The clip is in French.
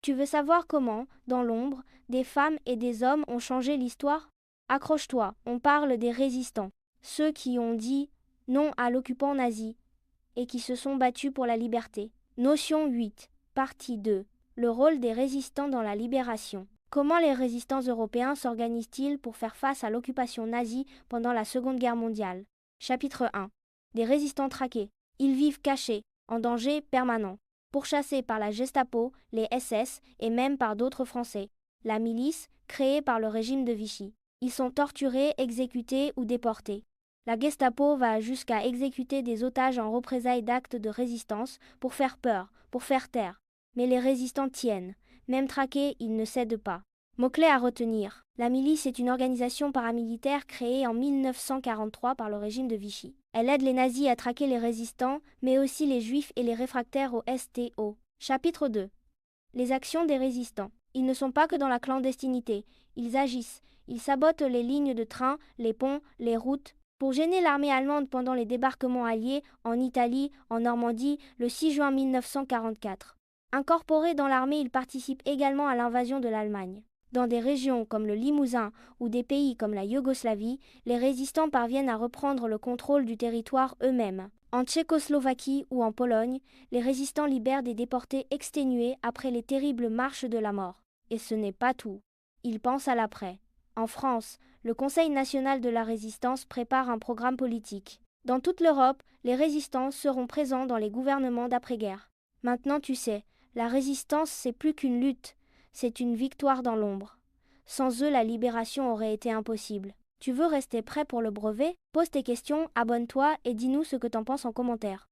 Tu veux savoir comment, dans l'ombre, des femmes et des hommes ont changé l'histoire? Accroche-toi, on parle des résistants, ceux qui ont dit non à l'occupant nazi et qui se sont battus pour la liberté. Notion 8, partie 2. Le rôle des résistants dans la libération. Comment les résistants européens s'organisent-ils pour faire face à l'occupation nazie pendant la Seconde Guerre mondiale? Chapitre 1. Des résistants traqués. Ils vivent cachés, en danger permanent, pourchassés par la Gestapo, les SS et même par d'autres Français. La milice, créée par le régime de Vichy. Ils sont torturés, exécutés ou déportés. La Gestapo va jusqu'à exécuter des otages en représailles d'actes de résistance pour faire peur, pour faire taire. Mais les résistants tiennent. Même traqués, ils ne cèdent pas. Mots-clés à retenir. La milice est une organisation paramilitaire créée en 1943 par le régime de Vichy. Elle aide les nazis à traquer les résistants, mais aussi les juifs et les réfractaires au STO. Chapitre 2. Les actions des résistants. Ils ne sont pas que dans la clandestinité. Ils agissent. Ils sabotent les lignes de train, les ponts, les routes, pour gêner l'armée allemande pendant les débarquements alliés en Italie, en Normandie, le 6 juin 1944. Incorporés dans l'armée, ils participent également à l'invasion de l'Allemagne. Dans des régions comme le Limousin ou des pays comme la Yougoslavie, les résistants parviennent à reprendre le contrôle du territoire eux-mêmes. En Tchécoslovaquie ou en Pologne, les résistants libèrent des déportés exténués après les terribles marches de la mort. Et ce n'est pas tout. Ils pensent à l'après. En France, le Conseil national de la résistance prépare un programme politique. Dans toute l'Europe, les résistants seront présents dans les gouvernements d'après-guerre. Maintenant tu sais, la résistance c'est plus qu'une lutte, c'est une victoire dans l'ombre. Sans eux, la libération aurait été impossible. Tu veux rester prêt pour le brevet? Pose tes questions, abonne-toi et dis-nous ce que t'en penses en commentaire.